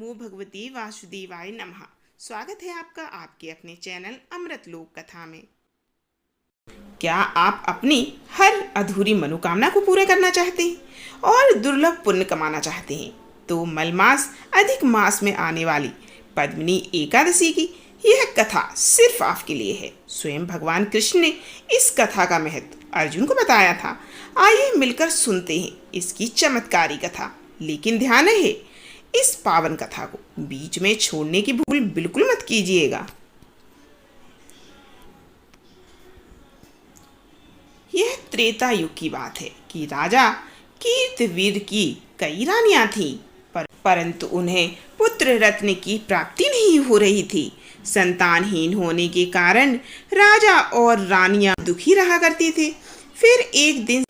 नमो भगवते वासुदेवाय नमः। स्वागत है आपका आपके अपने चैनल अमृत लोक कथा में। क्या आप अपनी हर अधूरी मनोकामना को पूरा करना चाहते हैं और दुर्लभ पुण्य कमाना चाहते हैं तो मलमास अधिक मास में आने वाली पद्मिनी एकादशी की यह कथा सिर्फ आपके लिए है। स्वयं भगवान कृष्ण ने इस कथा का महत्व अर्जुन को बताया था। आइए मिलकर सुनते हैं इसकी चमत्कारी कथा। लेकिन ध्यान रहे, इस पावन कथा को बीच में छोड़ने की भूल बिल्कुल मत कीजिएगा। यह त्रेता युग की बात है कि राजा कीर्तिवीर की कई रानियां थीं, परंतु उन्हें पुत्र रत्न की प्राप्ति नहीं हो रही थी। संतानहीन होने के कारण राजा और रानियां दुखी रहा करते थे। फिर एक दिन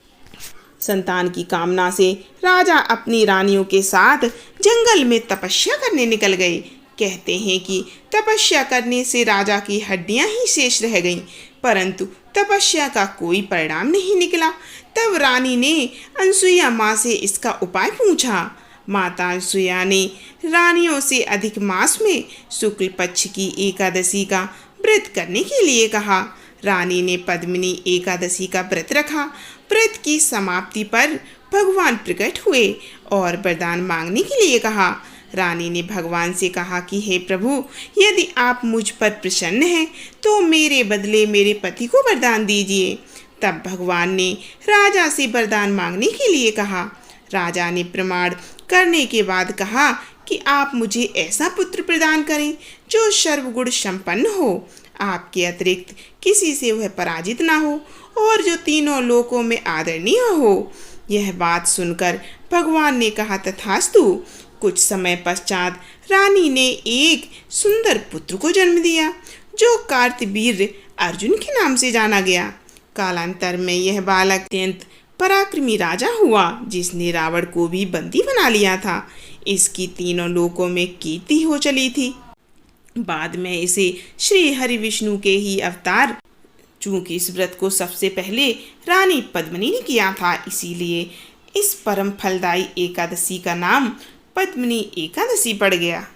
संतान की कामना से राजा अपनी रानियों के साथ जंगल में तपस्या करने निकल गए। कहते हैं कि तपस्या करने से राजा की हड्डियां ही शेष रह गईं, परंतु तपस्या का कोई परिणाम नहीं निकला। तब रानी ने अनसुईया माँ से इसका उपाय पूछा। माता अनसुईया ने रानियों से अधिक मास में शुक्ल पक्ष की एकादशी का व्रत करने के लिए कहा। रानी ने पद्मिनी एकादशी का व्रत रखा। व्रत की समाप्ति पर भगवान प्रकट हुए और वरदान मांगने के लिए कहा। रानी ने भगवान से कहा कि हे प्रभु, यदि आप मुझ पर प्रसन्न हैं तो मेरे बदले मेरे पति को वरदान दीजिए। तब भगवान ने राजा से वरदान मांगने के लिए कहा। राजा ने प्रमाण करने के बाद कहा कि आप मुझे ऐसा पुत्र प्रदान करें जो सर्वगुण संपन्न हो, आपके अतिरिक्त किसी से वह पराजित ना हो और जो तीनों लोकों में आदरणीय हो। यह बात सुनकर भगवान ने कहा तथास्तु। कुछ समय पश्चात रानी ने एक सुंदर पुत्र को जन्म दिया जो कार्तवीर्य अर्जुन के नाम से जाना गया। कालांतर में यह बालक अत्यंत पराक्रमी राजा हुआ जिसने रावण को भी बंदी बना लिया था। इसकी तीनों लोकों में कीर्ति हो चली थी। बाद में इसे श्री हरि विष्णु के ही अवतार, चूंकि इस व्रत को सबसे पहले रानी पद्मिनी ने किया था, इसीलिए इस परम फलदायी एकादशी का नाम पद्मिनी एकादशी पड़ गया।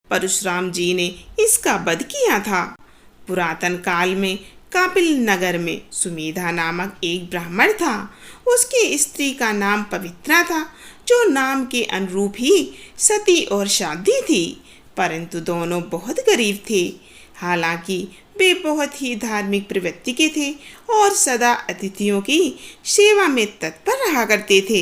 परशुराम जी ने इसका वध किया था। पुरातन काल में कापिल नगर में सुमेधा नामक एक ब्राह्मण था। उसकी स्त्री का नाम पवित्रा था, जो नाम के अनुरूप ही सती और शादी थी, परंतु दोनों बहुत गरीब थे। हालांकि वे बहुत ही धार्मिक प्रवृत्ति के थे और सदा अतिथियों की सेवा में तत्पर रहा करते थे।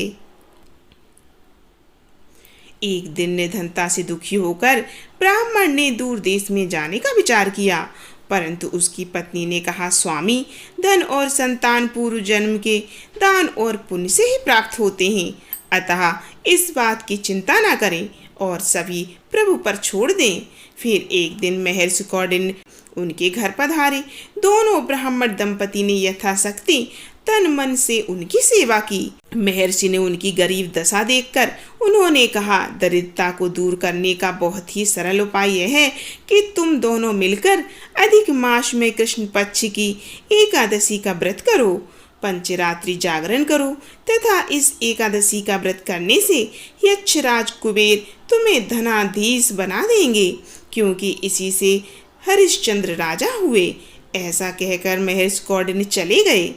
एक दिन निर्धनता से दुखी होकर ब्राह्मण ने दूर देश में जाने का विचार किया, परंतु उसकी पत्नी ने कहा, स्वामी, धन और संतान पूर्व जन्म के दान और पुण्य से ही प्राप्त होते हैं, अतः इस बात की चिंता न करें और सभी प्रभु पर छोड़ दें। फिर एक दिन महर्षि कौंडिन्य उनके घर पधारे। दोनों ब्राह्मण दंपति ने यथाशक्ति तन मन से उनकी सेवा की। महर्षि ने उनकी गरीब दशा देखकर उन्होंने कहा, दरिद्रता को दूर करने का बहुत ही सरल उपाय यह है कि तुम दोनों मिलकर अधिक मास में कृष्ण पक्ष की एकादशी का व्रत करो, पंचरात्रि जागरण करो तथा इस एकादशी का व्रत करने से यक्षराज कुबेर तुम्हें धनाधीश बना देंगे, क्योंकि इसी से हरिश्चंद्र राजा हुए। ऐसा कहकर महर्षि कौंडिन्य चले गए।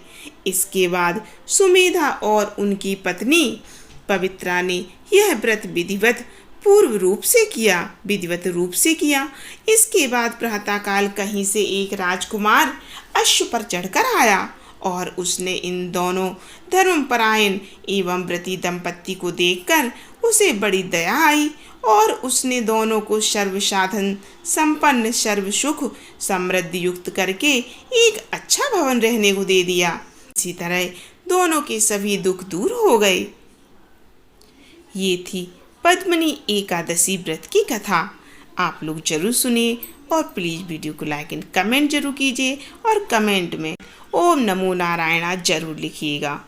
इसके बाद सुमेधा और उनकी पत्नी पवित्रा ने यह व्रत विधिवत रूप से किया। इसके बाद प्रातःकाल कहीं से एक राजकुमार अश्व पर चढ़कर आया और उसने इन दोनों धर्मपरायण एवं व्रती दंपत्ति को देखकर उसे बड़ी दया आई और उसने दोनों को सर्व साधन संपन्न, सर्व सुख समृद्धि युक्त करके एक अच्छा भवन रहने को दे दिया। इसी तरह दोनों के सभी दुख दूर हो गए। ये थी पद्मिनी एकादशी व्रत की कथा। आप लोग जरूर सुनिए और प्लीज़ वीडियो को लाइक एंड कमेंट जरूर कीजिए और कमेंट में ओम नमो नारायणा जरूर लिखिएगा।